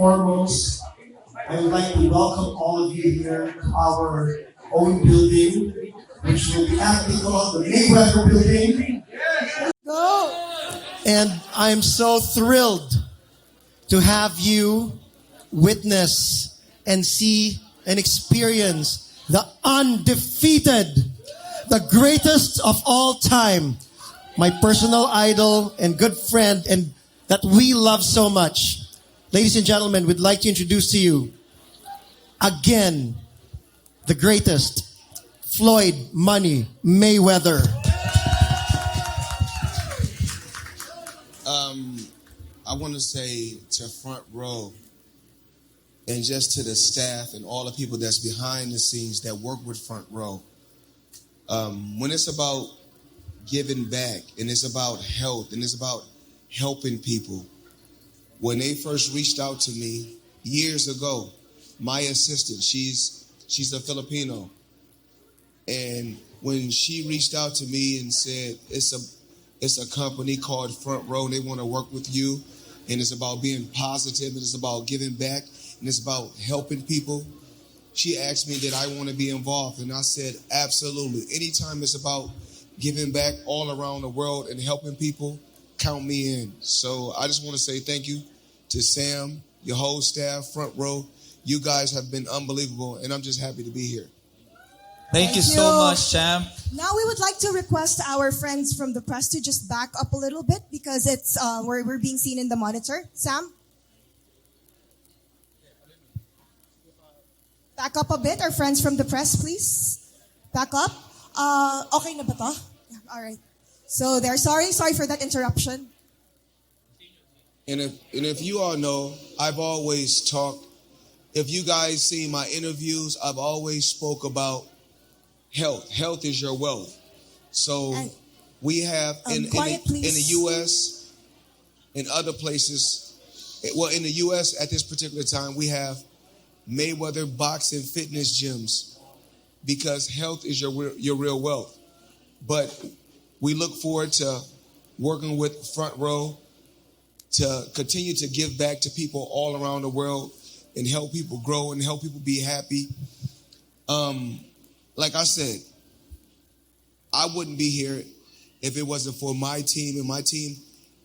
foremost, I would like to welcome all of you here to our own building, which will be aptly called the Mayweather Building. Go! And I'm so thrilled to have you witness and see and experience the undefeated, the greatest of all time, my personal idol and good friend, and that we love so much. Ladies and gentlemen, we'd like to introduce to you, again, the greatest, Floyd Money Mayweather. I want to say to Front Row and just to the staff and all the people that's behind the scenes that work with Front Row, when it's about giving back and it's about health and it's about helping people, when they first reached out to me years ago, my assistant, she's a Filipino, and when she reached out to me and said it's a company called Front Row and they want to work with you, and it's about being positive and it's about giving back and it's about helping people, she asked me did I want to be involved, and I said absolutely. Anytime it's about giving back all around the world and helping people, count me in. So I just want to say thank you to Sam, your whole staff, Front Row. You guys have been unbelievable, and I'm just happy to be here. Thank you so much, Champ. Now we would like to request our friends from the press to just back up a little bit because it's we're being seen in the monitor. Sam? Back up a bit, our friends from the press, please. Back up. Okay na ba to? Yeah, all right. So they're sorry for that interruption. And if you all know, I've always talked, if you guys see my interviews, I've always spoke about health. Health is your wealth. So we have in the U.S., in other places, well, in the U.S. at this particular time, we have Mayweather boxing fitness gyms because health is your real wealth. But we look forward to working with Front Row to continue to give back to people all around the world and help people grow and help people be happy. Like I said, I wouldn't be here if it wasn't for my team and my team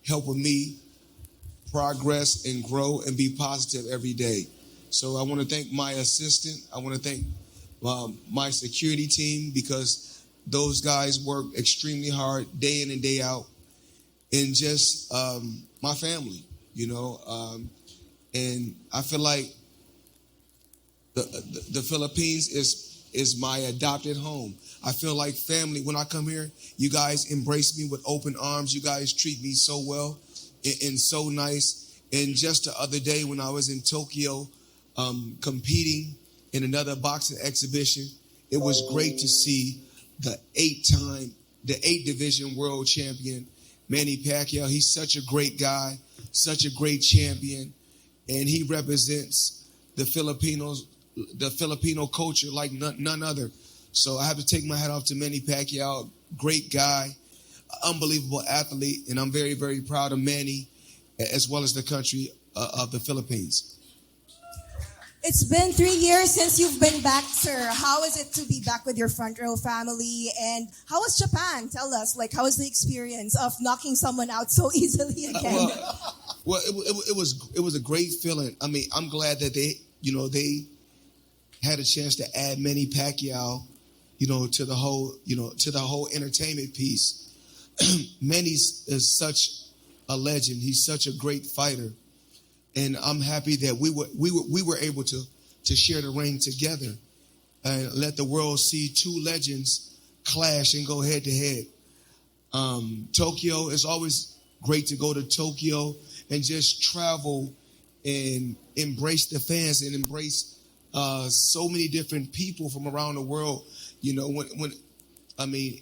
helping me progress and grow and be positive every day. So I want to thank my assistant. I want to thank my security team because those guys work extremely hard day in and day out. And just my family, you know. And I feel like the Philippines is my adopted home. I feel like family. When I come here, you guys embrace me with open arms. You guys treat me so well and so nice. And just the other day when I was in Tokyo competing in another boxing exhibition, it was great to see the 8 division world champion, Manny Pacquiao. He's such a great guy, such a great champion, and he represents the Filipino culture like none other. So I have to take my hat off to Manny Pacquiao, great guy, unbelievable athlete, and I'm very, very proud of Manny as well as the country of the Philippines. It's been 3 years since you've been back, sir. How is it to be back with your Front Row family? And how was Japan? Tell us, how was the experience of knocking someone out so easily again? It was a great feeling. I mean, I'm glad that they had a chance to add Manny Pacquiao, to the whole entertainment piece. Manny is such a legend. He's such a great fighter. And I'm happy that we were able to share the ring together and let the world see two legends clash and go head to head. Tokyo, is always great to go to Tokyo and just travel and embrace the fans and embrace so many different people from around the world.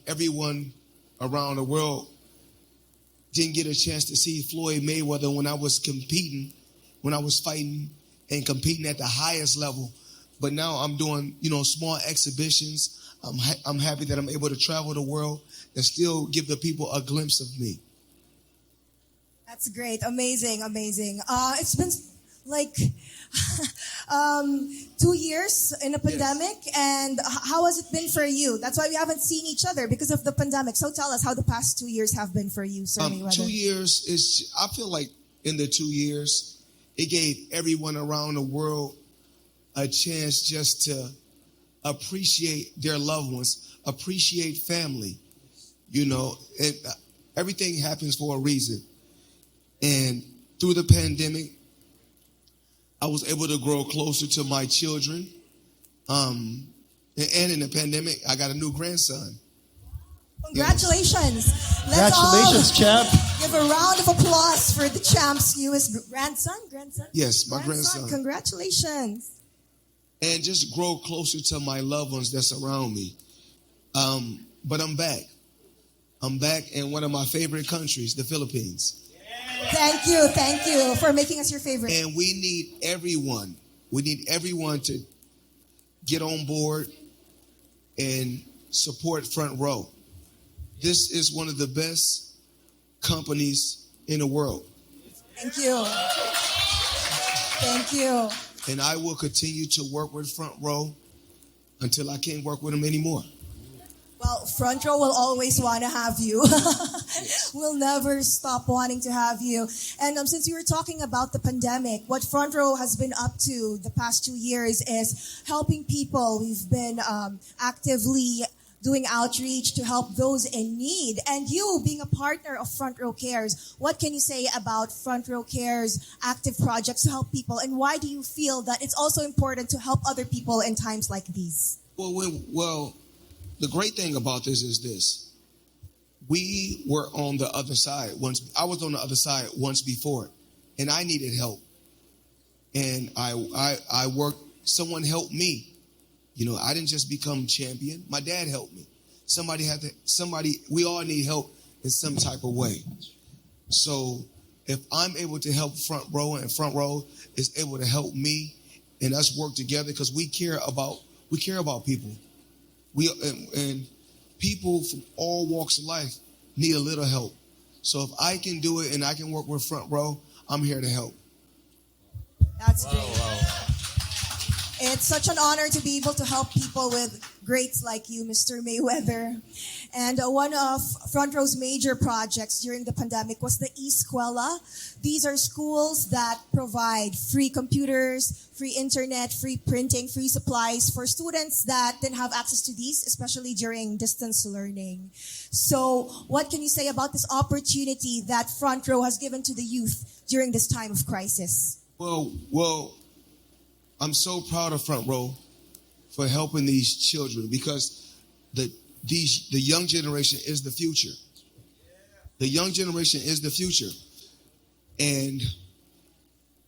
Everyone around the world didn't get a chance to see Floyd Mayweather when I was fighting and competing at the highest level. But now I'm doing, small exhibitions. I'm happy that I'm able to travel the world and still give the people a glimpse of me. That's great. Amazing. It's been 2 years in a pandemic, and how has it been for you? That's why we haven't seen each other because of the pandemic. So tell us how the past 2 years have been for you, Sir Mayweather. 2 years is, I feel like in the 2 years, it gave everyone around the world a chance just to appreciate their loved ones, appreciate family. You know, everything happens for a reason. And through the pandemic, I was able to grow closer to my children. And in the pandemic, I got a new grandson. Congratulations. Congratulations, champ. Give a round of applause for the champ's newest grandson. Yes, my grandson. Congratulations. And just grow closer to my loved ones that's around me. But I'm back. I'm back in one of my favorite countries, the Philippines. Thank you for making us your favorite. And we need everyone to get on board and support Front Row. This is one of the best companies in the world. Thank you. And I will continue to work with Front Row until I can't work with them anymore. Well, Front Row will always want to have you. We'll never stop wanting to have you. And since you were talking about the pandemic, what Front Row has been up to the past 2 years is helping people. We've been actively doing outreach to help those in need. And you, being a partner of Front Row Cares, what can you say about Front Row Cares' active projects to help people? And why do you feel that it's also important to help other people in times like these? Well, the great thing about this is this. We were on the other side once. I was on the other side once before, and I needed help. And I worked, someone helped me. You know, I didn't just become champion. My dad helped me. We all need help in some type of way. So if I'm able to help Front Row and Front Row is able to help me and us work together because we care about people. And people from all walks of life need a little help. So if I can do it and I can work with Front Row, I'm here to help. That's great. Wow. It's such an honor to be able to help people with greats like you, Mr. Mayweather. And one of Front Row's major projects during the pandemic was the Eskwela. These are schools that provide free computers, free internet, free printing, free supplies for students that didn't have access to these, especially during distance learning. So what can you say about this opportunity that Front Row has given to the youth during this time of crisis? Well, I'm so proud of Front Row for helping these children because the young generation is the future. The young generation is the future. And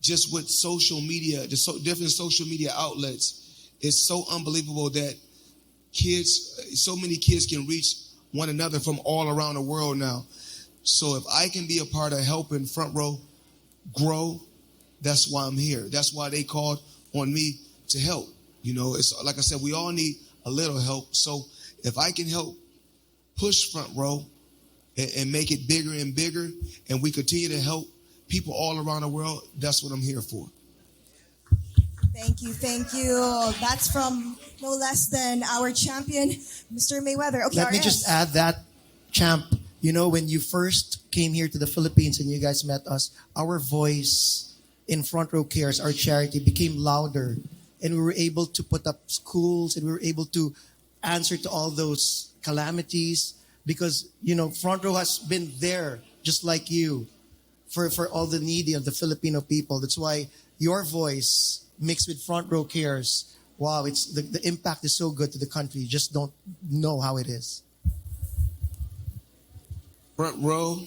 just with social media, different social media outlets, it's so unbelievable that so many kids can reach one another from all around the world now. So if I can be a part of helping Front Row grow, that's why I'm here. That's why they called on me to help. You know, it's like I said, we all need a little help. So if I can help push Front Row and make it bigger and bigger, and we continue to help people all around the world, that's what I'm here for. Thank you. That's from no less than our champion, Mr. Mayweather. Okay, Let me just add that, champ. You know, when you first came here to the Philippines and you guys met us, our voice in Front Row Cares, our charity, became louder. And we were able to put up schools and we were able to answer to all those calamities because, you know, Front Row has been there just like you for all the needy of the Filipino people. That's why your voice mixed with Front Row Cares, wow, it's the impact is so good to the country. You just don't know how it is. Front Row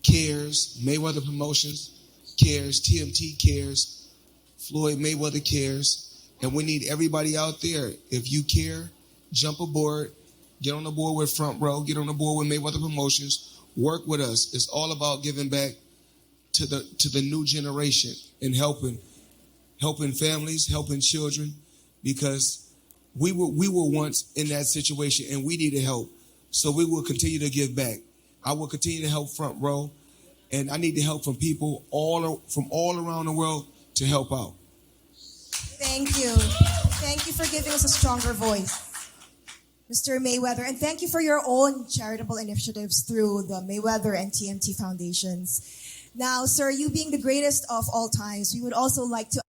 Cares, Mayweather Promotions cares, TMT cares, Floyd Mayweather cares, and we need everybody out there. If you care, jump aboard, get on the board with Front Row, get on the board with Mayweather Promotions, work with us. It's all about giving back to the new generation and helping families, helping children, because we were once in that situation and we needed help. So we will continue to give back. I will continue to help Front Row. And I need the help from people from all around the world to help out. Thank you. Thank you for giving us a stronger voice, Mr. Mayweather. And thank you for your own charitable initiatives through the Mayweather and TMT Foundations. Now, sir, you being the greatest of all times, we would also like to,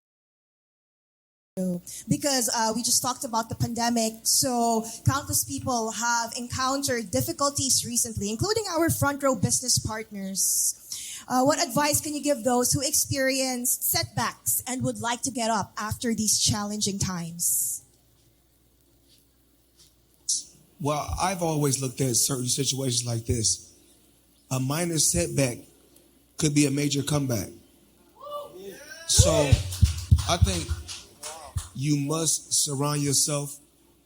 because we just talked about the pandemic, so countless people have encountered difficulties recently, including our front row business partners. What advice can you give those who experienced setbacks and would like to get up after these challenging times? Well, I've always looked at certain situations like this. A minor setback could be a major comeback. So I think you must surround yourself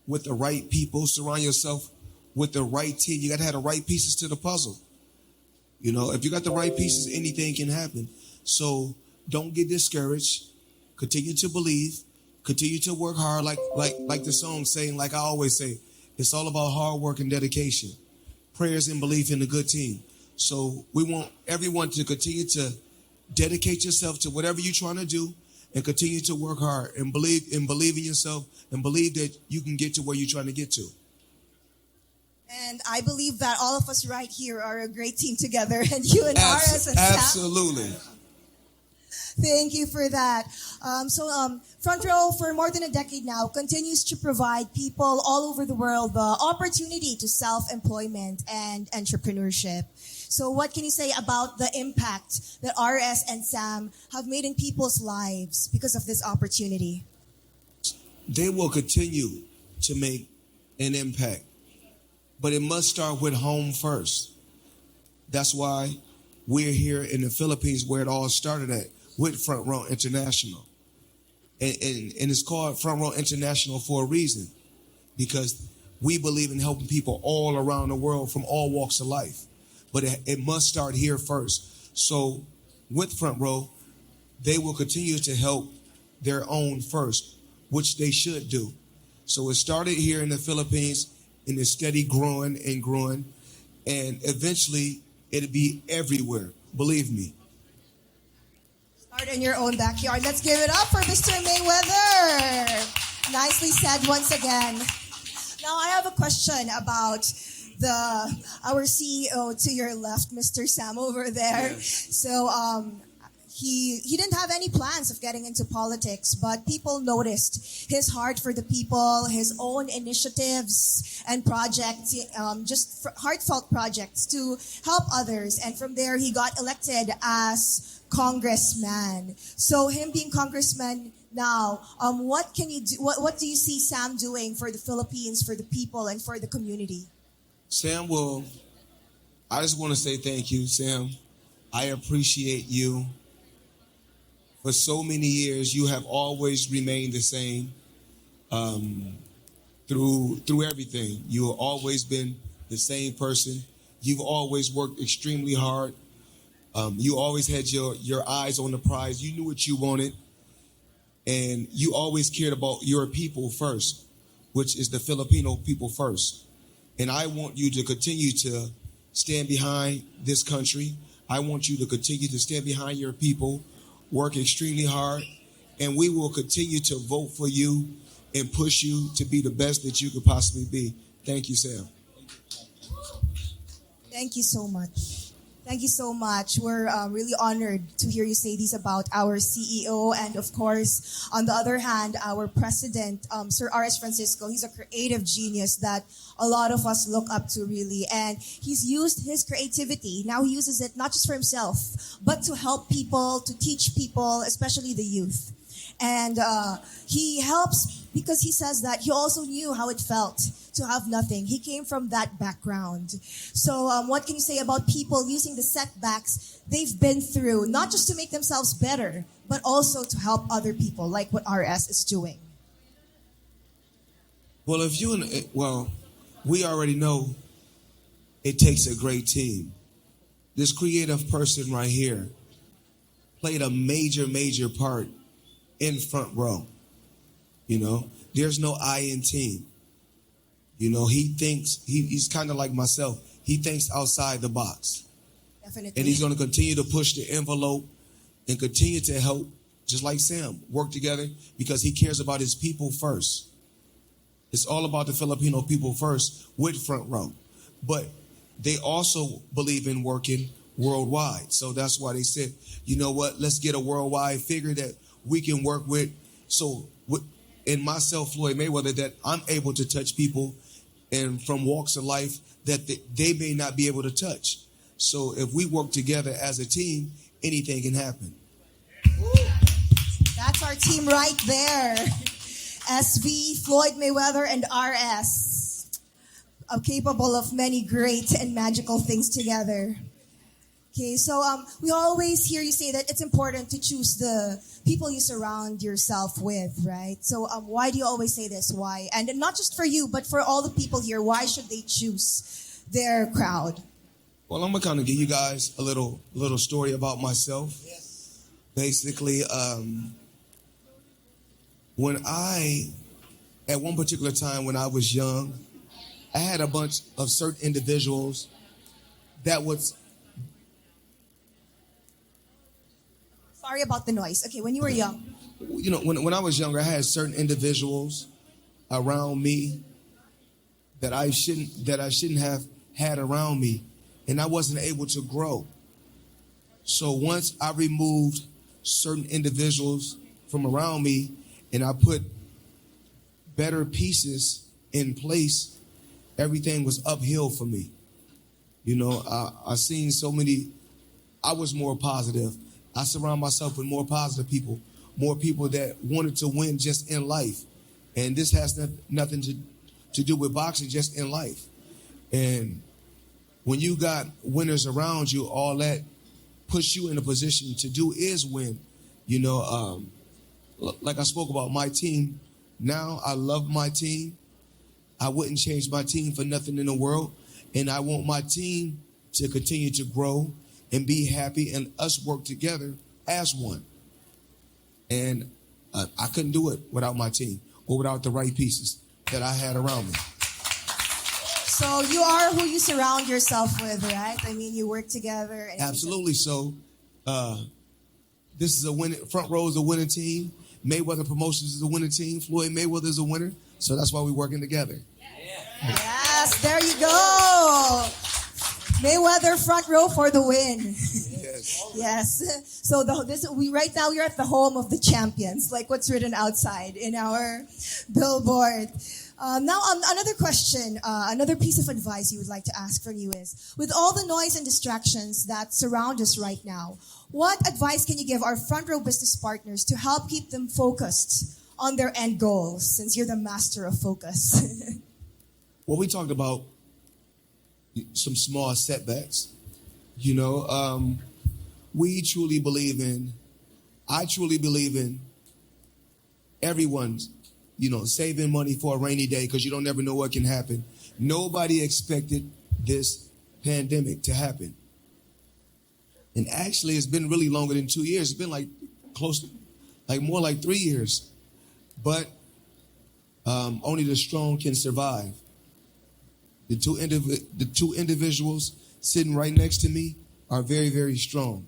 with the right people, surround yourself with the right team. You got to have the right pieces to the puzzle. You know, if you got the right pieces, anything can happen. So don't get discouraged. Continue to believe. Continue to work hard. Like the song saying, like I always say, it's all about hard work and dedication, prayers and belief in a good team. So we want everyone to continue to dedicate yourself to whatever you're trying to do and continue to work hard and believe in yourself and believe that you can get to where you're trying to get to. And I believe that all of us right here are a great team together, and you and RS and Absolutely. Sam. Thank you for that. Front Row, for more than a decade now, continues to provide people all over the world the opportunity to self-employment and entrepreneurship. So what can you say about the impact that RS and Sam have made in people's lives because of this opportunity? They will continue to make an impact, but it must start with home first. That's why we're here in the Philippines, where it all started at, with Front Row International. And it's called Front Row International for a reason, because we believe in helping people all around the world from all walks of life. But it must start here first. So with Front Row, they will continue to help their own first, which they should do. So it started here in the Philippines, and it's steady growing and growing. And eventually, it'll be everywhere. Believe me. Start in your own backyard. Let's give it up for Mr. Mayweather. Nicely said once again. Now I have a question about our CEO to your left, Mr. Sam over there. Yes. So he didn't have any plans of getting into politics, but people noticed his heart for the people, his own initiatives and projects, just heartfelt projects to help others. And from there, he got elected as congressman. So him being congressman now, what can you do? What do you see Sam doing for the Philippines, for the people, and for the community? Sam, well, I just want to say thank you, Sam. I appreciate you. For so many years, you have always remained the same through everything. You have always been the same person. You've always worked extremely hard. You always had your eyes on the prize. You knew what you wanted. And you always cared about your people first, which is the Filipino people first. And I want you to continue to stand behind this country. I want you to continue to stand behind your people, work extremely hard, and we will continue to vote for you and push you to be the best that you could possibly be. Thank you, Sam. Thank you so much. Thank you so much. We're really honored to hear you say these about our CEO, and of course, on the other hand, our president, Sir R.S. Francisco. He's a creative genius that a lot of us look up to, really. And he's used his creativity. Now he uses it not just for himself, but to help people, to teach people, especially the youth. And he helps because he says that he also knew how it felt to have nothing. He came from that background. So what can you say about people using the setbacks they've been through, not just to make themselves better, but also to help other people, like what RS is doing? Well, we already know it takes a great team. This creative person right here played a major part in Front Row. You know, there's no I in team. You know, he thinks, he's kind of like myself. He thinks outside the box. Definitely. And he's going to continue to push the envelope and continue to help just like Sam, work together because he cares about his people first. It's all about the Filipino people first with Front Row. But they also believe in working worldwide. So that's why they said, you know what, let's get a worldwide figure that we can work with. So in myself, Floyd Mayweather, that I'm able to touch people and from walks of life that they may not be able to touch. So if we work together as a team, anything can happen. That's our team right there. SV, Floyd Mayweather, and RS. Capable of many great and magical things together. Okay, so we always hear you say that it's important to choose the people you surround yourself with, right? So why do you always say this? Why? And not just for you, but for all the people here, why should they choose their crowd? Well, I'm gonna kind of give you guys a little story about myself. Yes. Basically, at one particular time when I was young, I had a bunch of certain individuals that was. Sorry about the noise. Okay, when you were young. You know, when I was younger, I had certain individuals around me that I shouldn't have had around me, and I wasn't able to grow. So once I removed certain individuals from around me and I put better pieces in place, everything was uphill for me. You know, I seen so many, I was more positive. I surround myself with more positive people, more people that wanted to win just in life. And this has nothing to do with boxing, just in life. And when you got winners around you, all that puts you in a position to do is win. You know, like I spoke about my team, now I love my team. I wouldn't change my team for nothing in the world. And I want my team to continue to grow and be happy and us work together as one. And I couldn't do it without my team or without the right pieces that I had around me. So you are who you surround yourself with, right? I mean, you work together. And absolutely. So this is a winning, Front Row is a winning team. Mayweather Promotions is a winning team. Floyd Mayweather is a winner. So that's why we're working together. Yes, there you go. Mayweather Front Row for the win. Yes. Yes. So right now we're at the home of the champions, like what's written outside in our billboard. Now, another question, another piece of advice you would like to ask from you is, with all the noise and distractions that surround us right now, what advice can you give our Front Row business partners to help keep them focused on their end goals, since you're the master of focus? Well, we talked about some small setbacks. You know, I truly believe in everyone's, saving money for a rainy day, because you don't never know what can happen. Nobody expected this pandemic to happen. And actually, it's been really longer than 2 years. It's been more like 3 years. But only the strong can survive. The two individuals sitting right next to me are very, very strong.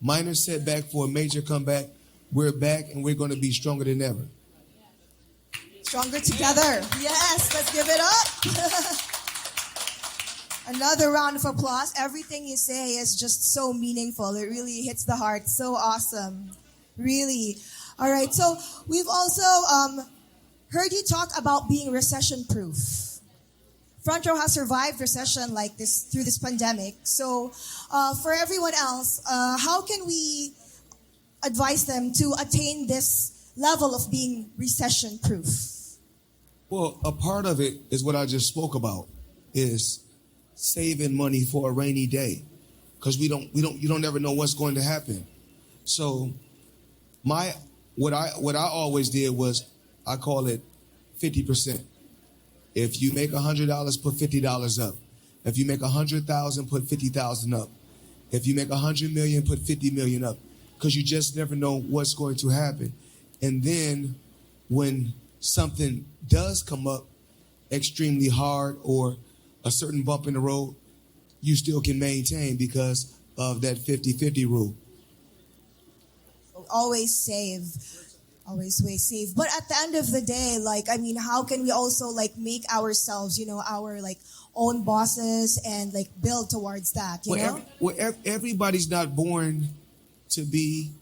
Minor setback for a major comeback. We're back and we're going to be stronger than ever. Stronger together. Yes, let's give it up. Another round of applause. Everything you say is just so meaningful. It really hits the heart. So awesome. Really. All right. So we've also heard you talk about being recession-proof. Front Row has survived recession like this through this pandemic. So for everyone else, how can we advise them to attain this level of being recession-proof? Well, a part of it is what I just spoke about, is saving money for a rainy day, because you don't ever know what's going to happen. So what I always did was, I call it 50%. If you make $100, put $50 up. If you make 100,000, put 50,000 up. If you make 100 million, put 50 million up, because you just never know what's going to happen. And then when something does come up extremely hard or a certain bump in the road, you still can maintain because of that 50-50 rule. always save. Always way save. But at the end of the day, like, I mean, how can we also like make ourselves, our like own bosses and like build towards that, you know? Everybody's not born to be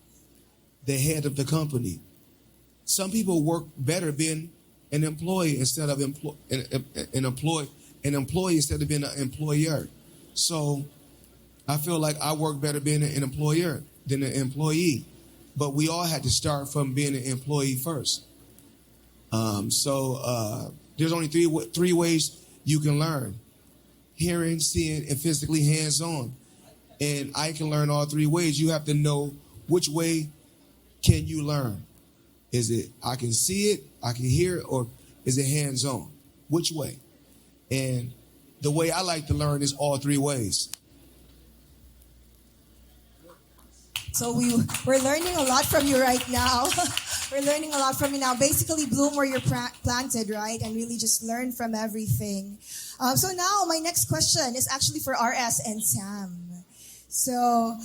the head of the company. Some people work better being an employee instead of an employee instead of being an employer. So I feel like I work better being an employer than an employee. But we all had to start from being an employee first. So there's only three ways you can learn: hearing, seeing, and physically hands-on. And I can learn all three ways. You have to know which way can you learn. Is it I can see it, I can hear it, or is it hands-on? Which way? And the way I like to learn is all three ways. So we're learning a lot from you right now. We're learning a lot from you now. Basically, bloom where you're planted, right? And really just learn from everything. So now my next question is actually for RS and Sam. So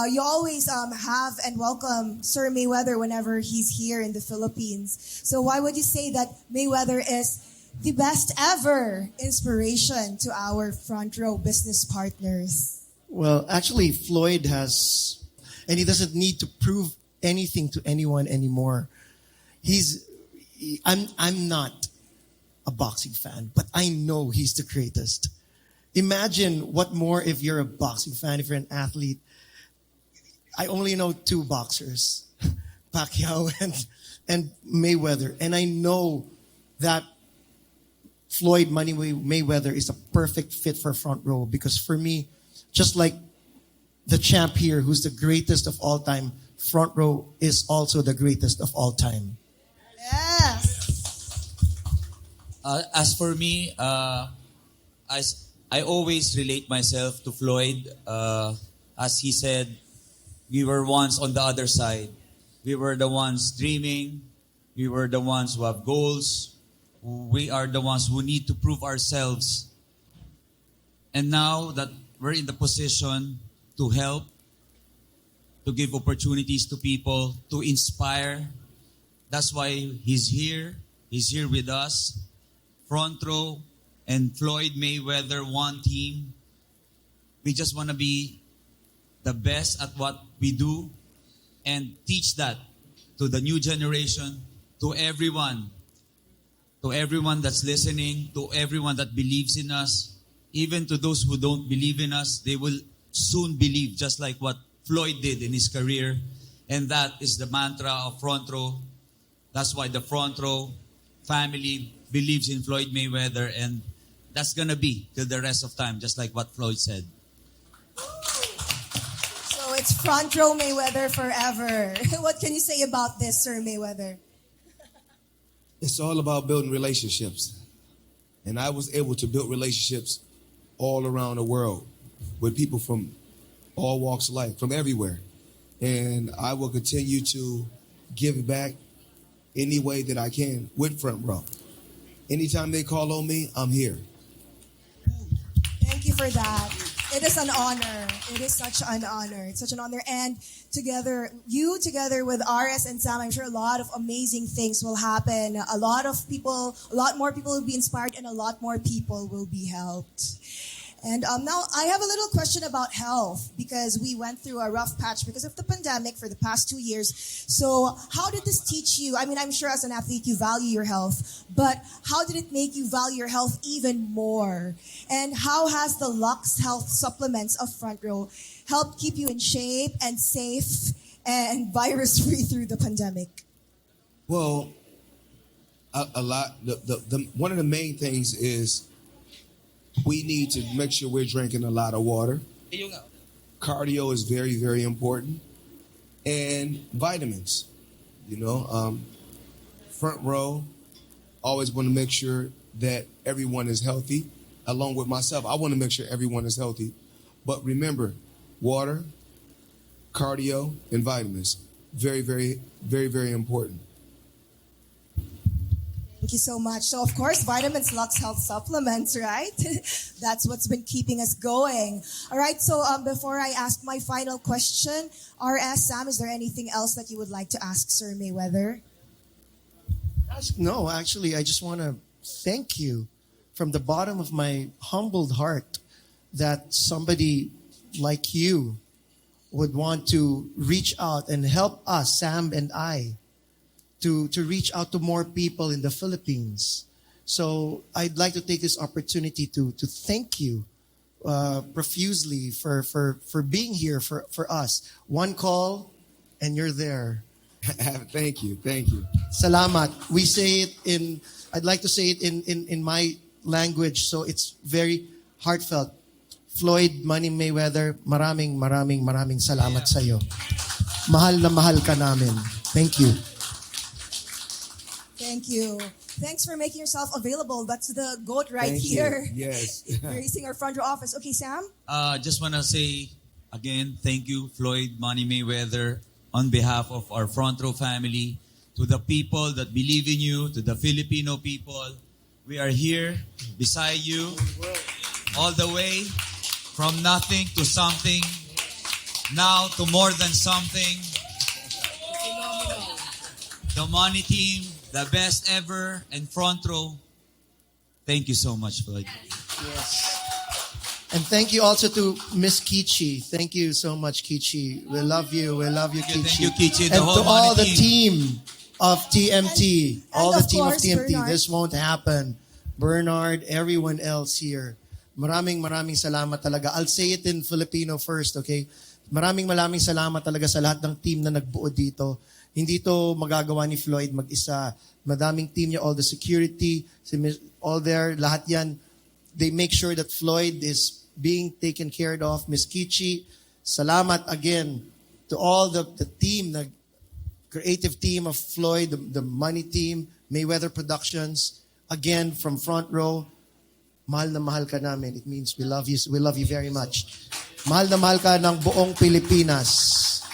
you always have and welcome Sir Mayweather whenever he's here in the Philippines. So why would you say that Mayweather is the best ever inspiration to our front row business partners? Well, actually, Floyd has, and he doesn't need to prove anything to anyone anymore. I'm not a boxing fan, but I know he's the greatest. Imagine what more if you're a boxing fan, if you're an athlete. I only know two boxers, Pacquiao and Mayweather. And I know that Floyd Mayweather is a perfect fit for front row because for me, just like the champ here, who's the greatest of all time, front row is also the greatest of all time. Yes. As for me, as I always relate myself to Floyd. As he said, we were once on the other side. We were the ones dreaming. We were the ones who have goals. We are the ones who need to prove ourselves. And now that we're in the position to help, to give opportunities to people, to inspire, that's why he's here. He's here with us. Front row and Floyd Mayweather, one team. We just want to be the best at what we do and teach that to the new generation, to everyone that's listening, to everyone that believes in us, even to those who don't believe in us, they will soon believe, just like what Floyd did in his career. And that is the mantra of Front Row. That's why the Front Row family believes in Floyd Mayweather, and that's gonna be till the rest of time, just like what Floyd said. So it's Front Row Mayweather forever. What can you say about this, Sir Mayweather? It's all about building relationships. And I was able to build relationships all around the world with people from all walks of life, from everywhere. And I will continue to give back any way that I can with Front Row. Anytime they call on me, I'm here. Thank you for that. It is an honor. It is such an honor. It's such an honor. And together with RS and Sam, I'm sure a lot of amazing things will happen. A lot more people will be inspired, and a lot more people will be helped. And now I have a little question about health, because we went through a rough patch because of the pandemic for the past 2 years. So how did this teach you? I mean, I'm sure as an athlete you value your health, but how did it make you value your health even more? And how has the Lux Health supplements of Front Row helped keep you in shape and safe and virus-free through the pandemic? Well, a lot. The one of the main things is we need to make sure we're drinking a lot of water. Cardio is very, very important. And vitamins. Front Row, always want to make sure that everyone is healthy. Along with myself, I want to make sure everyone is healthy. But remember, water, cardio, and vitamins. Very, very, very, very important. Thank you so much. So, of course, Vitamins Lux Health Supplements, right? That's what's been keeping us going. All right, so before I ask my final question, RS, Sam, is there anything else that you would like to ask Sir Mayweather? No, actually, I just want to thank you from the bottom of my humbled heart that somebody like you would want to reach out and help us, Sam and I, to reach out to more people in the Philippines. So I'd like to take this opportunity to thank you profusely for being here for us. One call and you're there. Thank you. Salamat. We say it in, I'd like to say it in my language, so it's very heartfelt. Floyd Mayweather, maraming salamat sa'yo. Mahal na mahal ka namin. Thank you. Thank you. Thanks for making yourself available. That's the GOAT right Thank here. you. Yes. Gracing our Frontrow Office. Okay, Sam? Just want to say again, thank you, Floyd Mayweather, on behalf of our Frontrow family, to the people that believe in you, to the Filipino people. We are here beside you, all the way from nothing to something, now to more than something. The Money Team, the best ever, and Frontrow. Thank you so much, Floyd. Yes. And thank you also to Miss Kichi. Thank you so much, Kichi. We love you. We love you, Kichi. Thank you, Kichi. And whole to all Money the team of TMT. And All the of team of course, TMT. Bernard. This won't happen. Bernard, everyone else here. Maraming salamat talaga. I'll say it in Filipino first, okay? Maraming salamat talaga sa lahat ng team na nagbuo dito. Hindi to magagawa ni Floyd mag-isa. Madaming team niya, all the security, all there, lahat yan. They make sure that Floyd is being taken care of. Miss Kichi, salamat again to all the team, the creative team of Floyd, the money team, Mayweather Productions. Again, from Front Row, mahal na mahal ka namin. It means we love you very much. Mahal na mahal ka ng buong Pilipinas.